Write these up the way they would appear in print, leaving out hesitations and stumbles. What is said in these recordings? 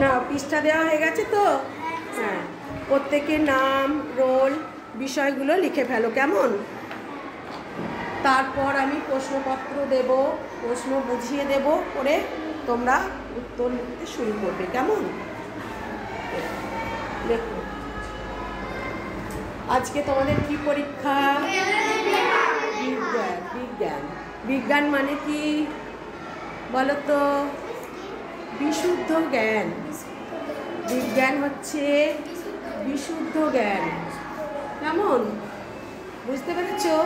না পৃষ্ঠা দেওয়া হয়ে গেছে তো। হ্যাঁ, প্রত্যেকের নাম, রোল, বিষয়গুলো লিখে ফেলো কেমন। তারপর আমি প্রশ্নপত্র দেব, প্রশ্ন বুঝিয়ে দেব, করে তোমরা উত্তর লিখতে শুরু করবে কেমন। দেখো আজকে তোমাদের কি পরীক্ষা? বিজ্ঞান। বিজ্ঞান বিজ্ঞান মানে কি বলো তো? বিশুদ্ধ জ্ঞান। বিজ্ঞান হচ্ছে বিশুদ্ধ জ্ঞান। কেমন বুঝতে পেরেছো?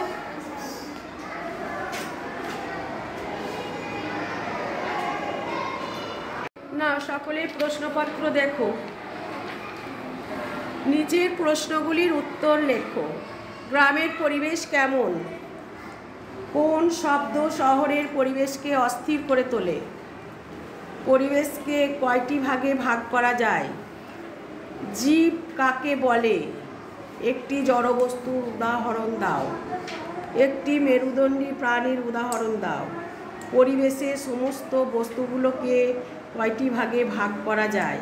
না সকলেই প্রশ্নপত্র দেখো, নিচের প্রশ্নগুলির উত্তর লেখো। গ্রামের পরিবেশ কেমন? কোন শব্দ শহরের পরিবেশকে অস্থির করে তোলে? পরিবেশকে কয়টি ভাগে ভাগ করা যায়? জীব কাকে বলে? একটি জড়বস্তুর উদাহরণ দাও। একটি মেরুদণ্ডী প্রাণীর উদাহরণ দাও। পরিবেশের সমস্ত বস্তুগুলোকে কয়টি ভাগে ভাগ করা যায়?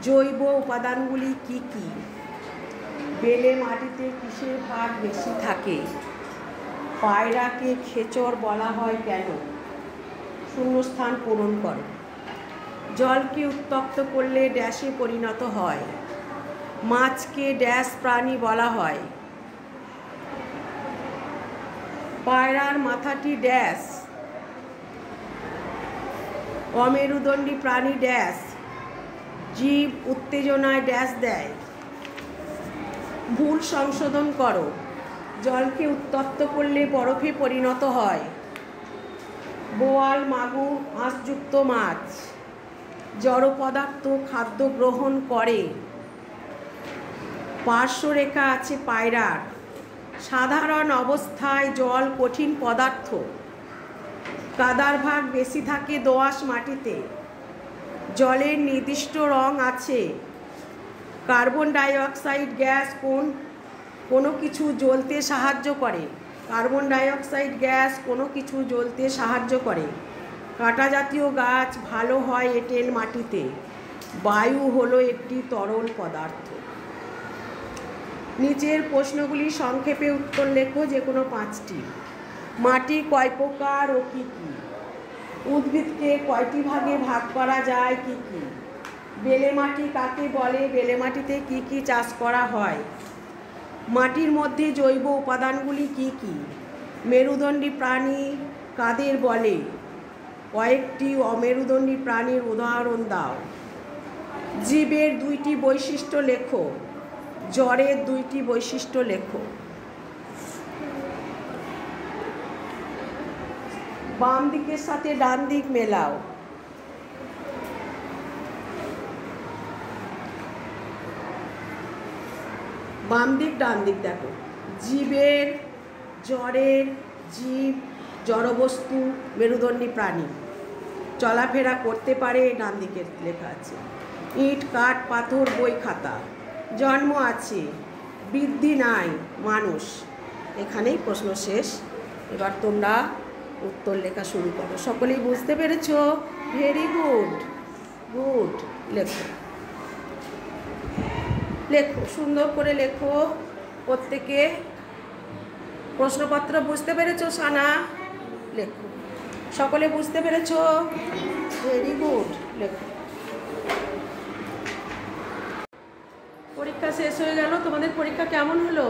জৈব উপাদানগুলি কি কি? বেলে মাটিতে কিসের ভাগ বেশি থাকে? পায়রাকে খেচর বলা হয় কেন? শূন্যস্থান পূরণ করো। জলকে উত্তপ্ত করলে ড্যাশে পরিণত হয়? মাছকে ড্যাশ প্রাণী বলা হয়? পায়রার মাথাটি ড্যাশ? অমেরুদণ্ডী প্রাণী ড্যাশ? জীব উত্তেজনায় ড্যাশ দেয়? ভুল সংশোধন করো। জলকে উত্তপ্ত করলে বরফে পরিণত হয়? বোয়াল, মাগুর, আঁশযুক্ত মাছ। জড় পদার্থ খাদ্য গ্রহণ করে? পার্শ্বরেখা আছে পায়রার। সাধারণ অবস্থায় জল কঠিন পদার্থ। কাদার ভাগ বেশি থাকে দোআঁশ মাটিতে। জলের নির্দিষ্ট রং আছে। কার্বন ডাই অক্সাইড গ্যাস কোনো কিছু জ্বলতে সাহায্য করে? কার্বন ডাই অক্সাইড গ্যাস কোনো কিছু জ্বলতে সাহায্য করে? কাঁটা জাতীয় গাছ ভালো হয় এঁটেল মাটিতে। বায়ু হলো একটি তরল পদার্থ। নিচের প্রশ্নগুলি সংক্ষেপে উত্তর লেখো, যে কোনো 5টি। মাটি কয় প্রকার ও কী কী? উদ্ভিদকে কয়টি ভাগে ভাগ করা যায়, কী কী? বেলে মাটি কাকে বলে? বেলে মাটিতে কী কী চাষ করা হয়? মাটির মধ্যে জৈব উপাদানগুলি কী কী? মেরুদণ্ডী প্রাণী কাদের বলে? কয়েকটি অমেরুদণ্ডী প্রাণীর উদাহরণ দাও। জীবের 2টি বৈশিষ্ট্য লেখো। জ্বরের 2টি বৈশিষ্ট্য লেখো। বাম দিকের সাথে ডান দিক মেলাও। বাম দিক ডান দিক দেখো। জীবের, জ্বরের, জীব জড়বস্তু, মেরুদণ্ডী প্রাণী। চলাফেরা করতে পারে, ডান দিকের লেখা আছে। ইট, কাঠ, পাথর, বই, খাতা। জন্ম আছে, বৃদ্ধি নাই, মানুষ। এখানেই প্রশ্ন শেষ। এবার তোমরা উত্তর লেখা শুরু করো। সকলেই বুঝতে পেরেছো? Very good, good. লেখো, লেখো, সুন্দর করে লেখো। প্রত্যেকে প্রশ্নপত্র বুঝতে পেরেছো? সানা লেখো। সকলে বুঝতে পেরেছো? Very good. লেখো। পরীক্ষা শেষ হয়ে গেল। তোমাদের পরীক্ষা কেমন হলো?